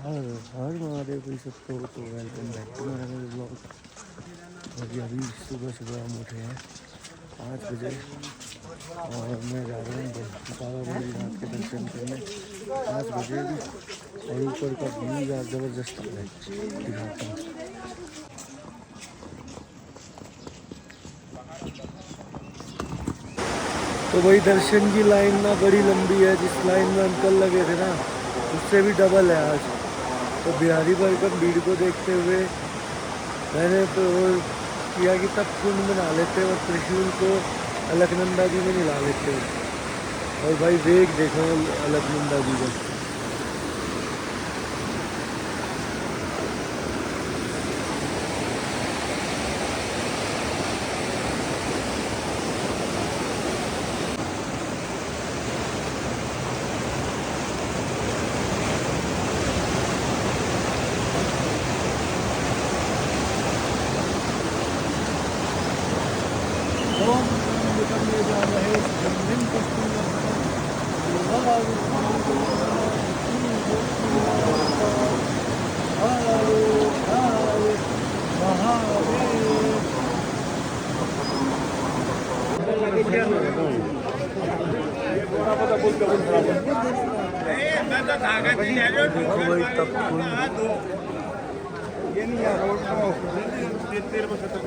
हर हर महादेव भाई सबको तो welcome back to my blog. अभी अभी सुबह सुबह हम उठे हैं 5 बजे और मैं जा रहा हूँ बाबा बद्रीनाथ के दर्शन करने 5 बजे भी। और ऊपर का व्यू यार ज़बरदस्त आ रहा है, दिखाता हूँ। तो भाई दर्शन की लाइन ना बड़ी लंबी है, जिस लाइन में अंकल लगे थे ना उससे भी डबल है आज। तो बिहारी बरकत भीड़ को देखते हुए मैंने तो किया कि तब कुंड में नहा लेते और त्रिशूल को अलकनंदा जी में नहा लेते। और भाई वेग देखो अलकनंदा जी का।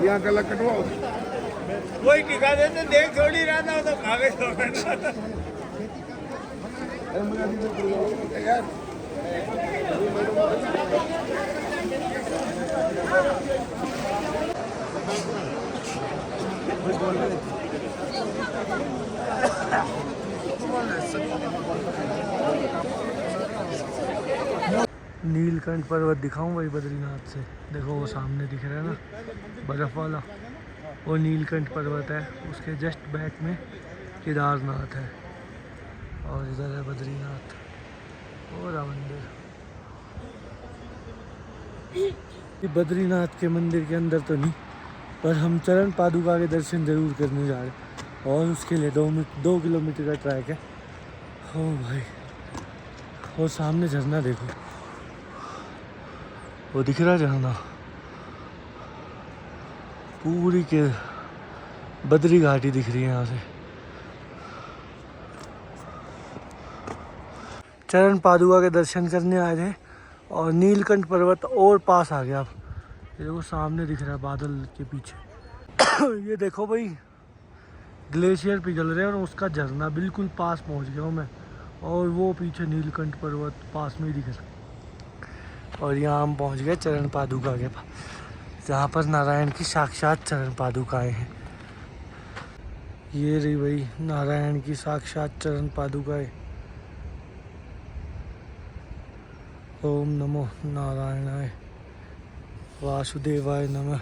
यहाँ गला कटवाओ, कोई टिका दे तो देख थोड़ी रहा था तो भागे यार। नीलकंठ पर्वत दिखाऊं भाई बद्रीनाथ से। देखो वो सामने दिख रहा है ना बर्फ़ वाला, वो नीलकंठ पर्वत है। उसके जस्ट बैक में केदारनाथ है और इधर है बद्रीनाथ और मंदिर। ये बद्रीनाथ के मंदिर के अंदर तो नहीं, पर हम चरण पादुका के दर्शन ज़रूर करने जा रहे हैं और उसके लिए 2 किलोमीटर का ट्रैक है। ओ भाई, और सामने झरना देखो, वो दिख रहा है झरना। पूरी के बद्री घाटी दिख रही है यहाँ से। चरण पादुका के दर्शन करने आए थे और नीलकंठ पर्वत और पास आ गया। अब ये वो सामने दिख रहा है बादल के पीछे। ये देखो भाई ग्लेशियर पिघल रहे हैं और उसका झरना बिल्कुल पास पहुँच गया हूँ मैं। और वो पीछे नीलकंठ पर्वत पास में ही दिख रहा है। और यहाँ हम पहुँच गए चरण पादुका के पास, जहाँ पर नारायण की साक्षात चरण पादुकाएँ हैं। ये रही भाई नारायण की साक्षात चरण पादुकाएँ। ओम नमो नारायणाय वासुदेवाय नमः।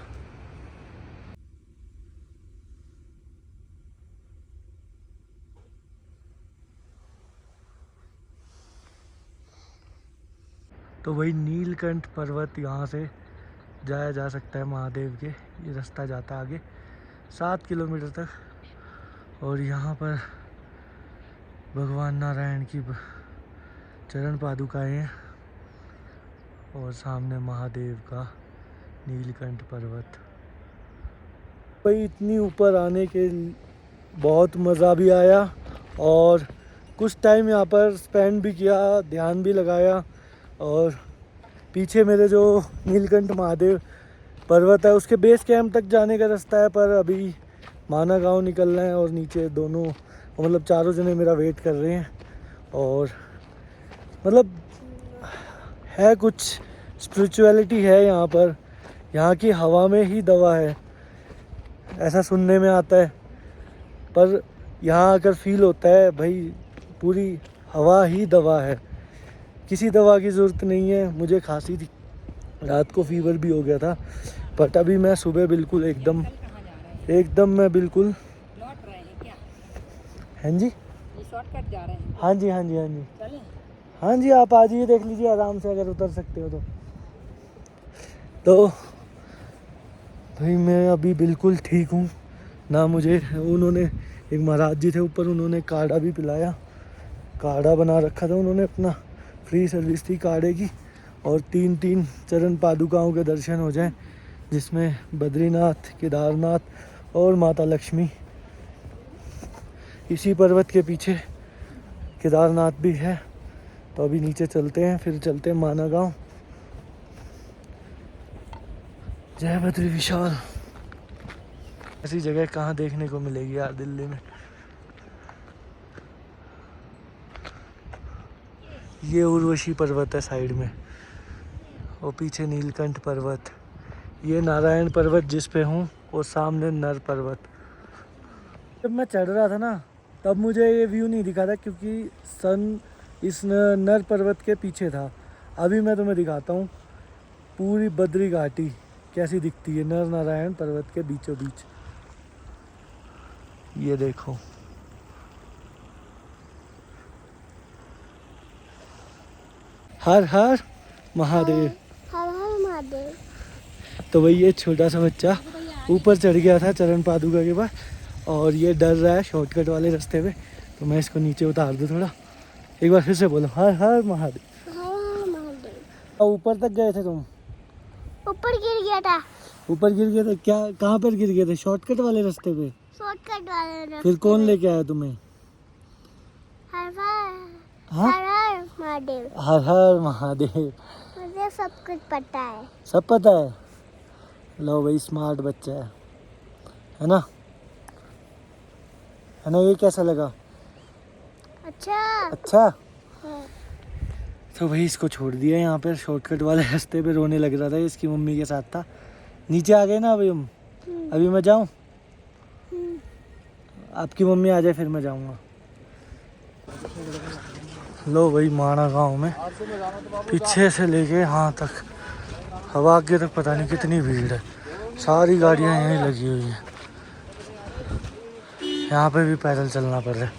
तो वही नीलकंठ पर्वत यहाँ से जाया जा सकता है महादेव के। ये रास्ता जाता आगे 7 किलोमीटर तक और यहाँ पर भगवान नारायण की चरण पादुकाएँ हैं और सामने महादेव का नीलकंठ पर्वत। भाई इतनी ऊपर आने के बहुत मज़ा भी आया और कुछ टाइम यहाँ पर स्पेंड भी किया, ध्यान भी लगाया। और पीछे मेरे जो नीलकंठ महादेव पर्वत है उसके बेस कैंप तक जाने का रास्ता है, पर अभी माना गांव निकलना है और नीचे दोनों मतलब चारों जने मेरा वेट कर रहे हैं। और मतलब है कुछ स्पिरिचुअलिटी है यहाँ पर, यहाँ की हवा में ही दवा है ऐसा सुनने में आता है। पर यहाँ आकर फील होता है भाई पूरी हवा ही दवा है, किसी दवा की ज़रूरत नहीं है। मुझे खांसी थी, रात को फीवर भी हो गया था, बट अभी मैं सुबह बिल्कुल एकदम मैं बिल्कुल। लौट रहे हैं क्या? हाँ जी, ये शॉर्टकट जा रहे हैं। हाँ जी, हाँ जी, हाँ जी, चलें? हाँ जी, आप आ जाइए, देख लीजिए आराम से अगर उतर सकते हो तो भाई मैं अभी बिल्कुल ठीक हूँ ना। मुझे उन्होंने एक महाराज जी थे ऊपर, उन्होंने काढ़ा भी पिलाया, काढ़ा बना रखा था उन्होंने, अपना फ्री सर्विस थी काढ़े की। और 3 चरण पादुकाओं के दर्शन हो जाएं, जिसमें बद्रीनाथ, केदारनाथ और माता लक्ष्मी। इसी पर्वत के पीछे केदारनाथ भी है। तो अभी नीचे चलते हैं, फिर चलते हैं माना गाँव। जय बद्री विशाल। ऐसी जगह कहाँ देखने को मिलेगी यार दिल्ली में। ये उर्वशी पर्वत है साइड में, और पीछे नीलकंठ पर्वत। ये नारायण पर्वत जिस पे हूँ, और सामने नर पर्वत। जब मैं चढ़ रहा था ना, तब मुझे ये व्यू नहीं दिखा था, क्योंकि सन इस नर पर्वत के पीछे था। अभी मैं तुम्हें दिखाता हूँ पूरी बद्री घाटी कैसी दिखती है नर नारायण पर्वत के बीचों बीच। ये देखो, हर हर महादेव। हर हर महादेव। तो वही ये छोटा सा बच्चा ऊपर चढ़ गया था चरण पादुका के पास, और ये डर रहा है शॉर्टकट वाले रास्ते पे। तो मैं इसको नीचे उतार दूँ थोड़ा। एक बार फिर से बोलो, हर हर महादेव। हर हर महादेव। ऊपर तक गए थे तुम? ऊपर गिर गया था। ऊपर गिर गए थे? क्या, कहाँ पर गिर गए थे? शॉर्टकट वाले रास्ते पे? शॉर्टकट वाले रास्ते। फिर कौन लेके आया तुम्हें? हर हर हाँ? हर हर महादेव। हर हर महादेव। मुझे सब कुछ पता है। सब पता है? लो भाई, स्मार्ट बच्चा है ना? है ना? ये कैसा लगा? अच्छा। हाँ। तो भाई इसको छोड़ दिया यहाँ पर शॉर्टकट वाले रास्ते पे। रोने लग रहा था, इसकी मम्मी के साथ था। नीचे आ गए ना अभी हम। अभी मैं जाऊँ? आपकी मम्मी आ जाए फिर मैं जाऊँगा। लो भाई, माना गांव में पीछे से लेके यहाँ तक, अब आगे तक पता नहीं कितनी भीड़ है। सारी गाड़ियाँ यहीं लगी हुई हैं। यहाँ पे भी पैदल चलना पड़ रहा है।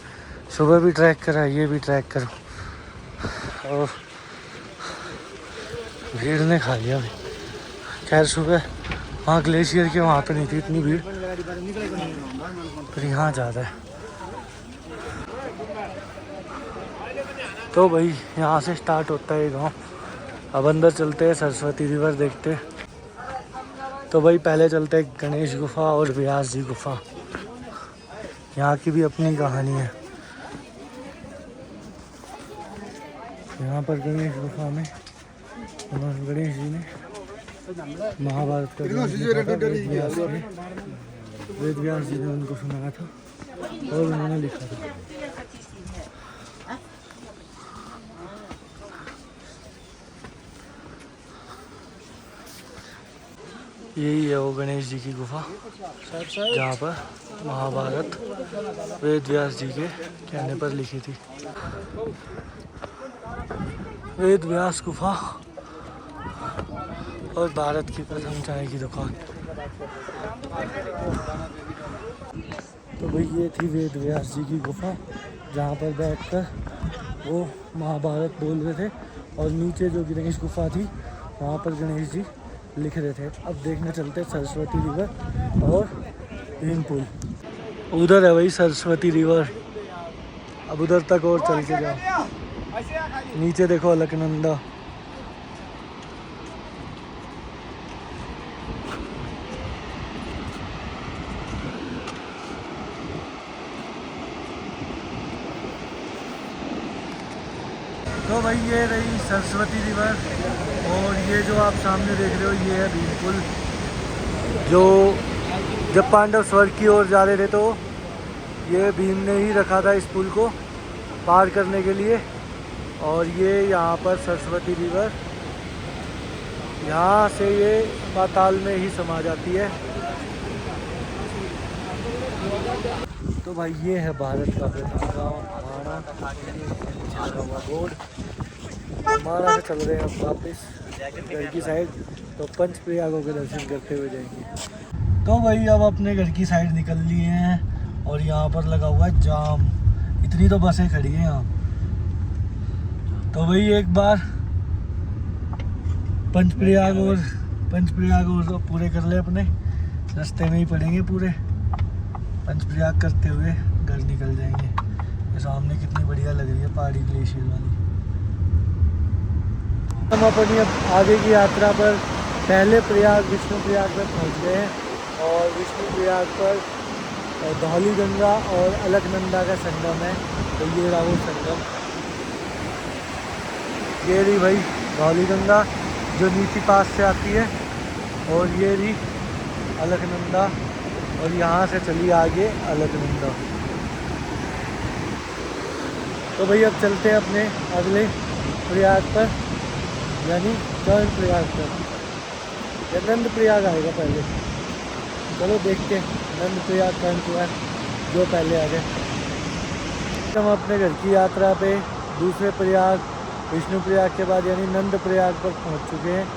सुबह भी ट्रैक करा, ये भी ट्रैक करो, और भीड़ ने खा लिया भाई। खैर सुबह वहाँ ग्लेशियर के वहाँ पे नहीं थी इतनी भीड़, पर यहाँ ज़्यादा है। तो भाई यहाँ से स्टार्ट होता है गांव। अब अंदर चलते हैं, सरस्वती रिवर देखते हैं। तो भाई पहले चलते हैं गणेश गुफा और व्यास जी गुफा। यहाँ की भी अपनी कहानी है। यहाँ पर गणेश गुफा में गणेश जी ने महाभारत का वेद व्यास जी ने उनको सुनाया था और उन्होंने लिखा था। यही है वो गणेश जी की गुफा, जहाँ पर महाभारत वेद व्यास जी के कहने पर लिखी थी। वेद व्यास गुफा और भारत की प्रथम चाय की दुकान। तो भाई ये थी वेद व्यास जी की गुफा, जहाँ पर बैठकर वो महाभारत बोल रहे थे, और नीचे जो गणेश गुफा थी वहाँ पर गणेश जी लिख रहे थे। अब देखने चलते सरस्वती रिवर और भीम पुल। उधर है भाई सरस्वती रिवर। अब उधर तक और चल के जाओ। नीचे देखो अलकनंदा। तो भाई ये रही सरस्वती रिवर, और ये जो आप सामने देख रहे हो ये है भीम पुल। जो जब पांडव स्वर्ग की ओर जा रहे थे तो ये भीम ने ही रखा था इस पुल को पार करने के लिए। और ये यहाँ पर सरस्वती रिवर, यहाँ से ये पाताल में ही समा जाती है। तो भाई ये है भारत का प्रथम गाँव रोड। हमारा से चल रहे हैं अब वापस घर की साइड। तो पंचप्रयागों के दर्शन करते हुए जाएंगे। तो भाई अब अपने घर की साइड निकल लिए हैं, और यहाँ पर लगा हुआ है जाम। इतनी तो बसें खड़ी हैं यहाँ। तो भाई एक बार पंचप्रयाग और पूरे कर ले अपने, रास्ते में ही पड़ेंगे पूरे। पंचप्रयाग करते हुए घर निकल जाएंगे। ये सामने कितनी बढ़िया लग रही है पहाड़ी ग्लेशियर वाली। हम अपनी अब आगे की यात्रा पर पहले प्रयाग विष्णु प्रयाग पर पहुँच गए हैं और विष्णु प्रयाग पर धौली गंगा और अलकनंदा का संगम है। तो ये रहा वो संगम, ये रही भाई धौली गंगा जो नीचे पास से आती है, और ये रही अलकनंदा, और यहाँ से चली आगे अलकनंदा। तो भाई अब चलते हैं अपने अगले प्रयाग पर, यानी कर्ण प्रयाग पर, या नंद प्रयाग आएगा पहले। चलो देखते हैं नंद प्रयाग कर्ण प्रयाग जो पहले आ जाए। हम अपने घर की यात्रा पे दूसरे प्रयाग विष्णु प्रयाग के बाद यानी नंद प्रयाग पर पहुंच चुके हैं,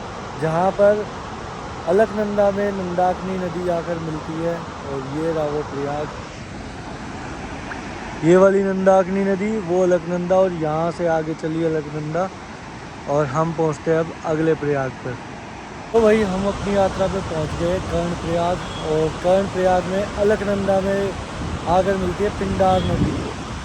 जहां पर अलकनंदा में नंदाकिनी नदी आकर मिलती है। और ये रहा वो प्रयाग, ये वाली नंदाकिनी नदी, वो अलकनंदा, और यहाँ से आगे चली अलकनंदा, और हम पहुँचते हैं अब अगले प्रयाग पर। तो भाई हम अपनी यात्रा पे पहुँच गए कर्ण प्रयाग, और कर्ण प्रयाग में अलकनंदा में आकर मिलती है पिंडार नदी,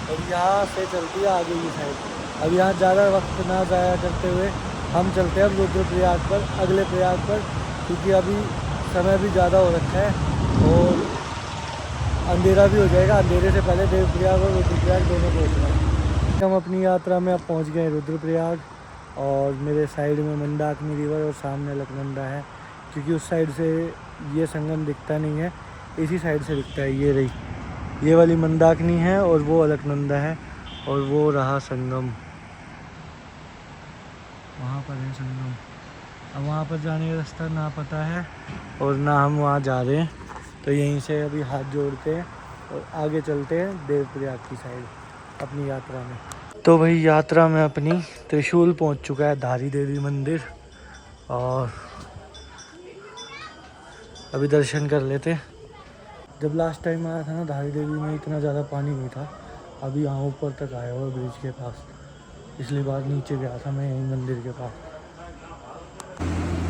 और यहाँ से चलती है आगे की साइड। अब यहाँ ज़्यादा वक्त ना ज़ाया करते हुए हम चलते हैं अब रुद्रप्रयाग पर, अगले प्रयाग पर, क्योंकि अभी समय भी ज़्यादा हो रखा है और अंधेरा भी हो जाएगा। अंधेरे से पहले देवप्रयाग और रुद्रप्रयाग दोनों पहुँचना है। हम अपनी यात्रा में अब पहुँच गए रुद्रप्रयाग, और मेरे साइड में मंदाकिनी रिवर और सामने अलकनंदा है, क्योंकि उस साइड से ये संगम दिखता नहीं है, इसी साइड से दिखता है। ये रही ये वाली मंदाकिनी है और वो अलकनंदा है, और वो रहा संगम, वहाँ पर है संगम। अब वहाँ पर जाने का रास्ता ना पता है और ना हम वहाँ जा रहे हैं, तो यहीं से अभी हाथ जोड़ते हैं और आगे चलते हैं देवप्रयाग की साइड अपनी यात्रा में। तो भाई यात्रा में अपनी त्रिशूल पहुँच चुका है धारी देवी मंदिर, और अभी दर्शन कर लेते। जब लास्ट टाइम आया था ना धारी देवी में इतना ज़्यादा पानी नहीं था, अभी यहाँ ऊपर तक आया हुआ ब्रिज के पास, पिछली बार नीचे गया था मैं यहीं मंदिर के पास।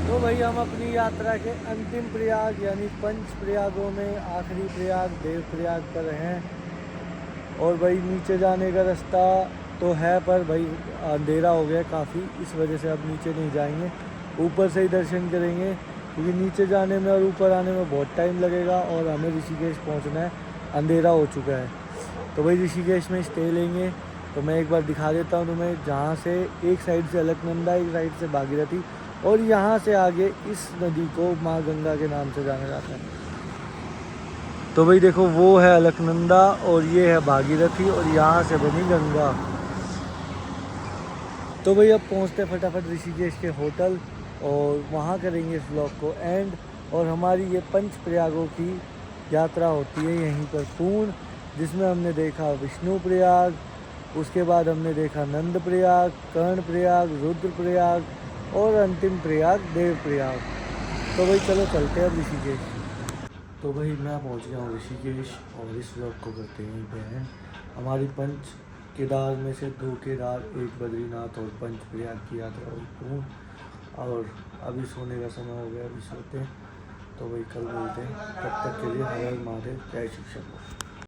तो भाई हम अपनी यात्रा के अंतिम प्रयाग यानी पंच प्रयागों में आखिरी प्रयाग देवप्रयाग पर हैं, और भाई नीचे जाने का रास्ता तो है, पर भाई अंधेरा हो गया काफ़ी, इस वजह से अब नीचे नहीं जाएंगे, ऊपर से ही दर्शन करेंगे, क्योंकि नीचे जाने में और ऊपर आने में बहुत टाइम लगेगा और हमें ऋषिकेश पहुंचना है, अंधेरा हो चुका है। तो भाई ऋषिकेश में स्टे लेंगे। तो मैं एक बार दिखा देता हूँ तुम्हें, जहाँ से एक साइड से अलकनंदा, एक साइड से भागीरथी, और यहाँ से आगे इस नदी को माँ गंगा के नाम से जाना जाता है। तो भाई देखो वो है अलकनंदा और ये है भागीरथी, और यहाँ से बनी गंगा। तो भाई अब पहुँचते फटाफट ऋषिकेश के होटल, और वहाँ करेंगे इस व्लॉग को एंड, और हमारी ये पंच प्रयागों की यात्रा होती है यहीं पर पूर्ण, जिसमें हमने देखा विष्णु प्रयाग, उसके बाद हमने देखा नंद प्रयाग, कर्ण प्रयाग, रुद्र प्रयाग, और अंतिम प्रयाग देवप्रयाग। तो भाई चलो चलते हैं अब ऋषिकेश। तो भाई मैं पहुंच गया हूँ ऋषिकेश, और इस व्लॉग को करते हैं पे हैं। हमारी पंच केदार में से 2 केदार, 1 बद्रीनाथ और पंच प्रयाग की यात्रा हुई पूर्ण, और अभी सोने का समय हो गया, अभी सोते हैं। तो भाई कल मिलते हैं, तब तक के लिए हर हर महादेव, जय शिव शंकर।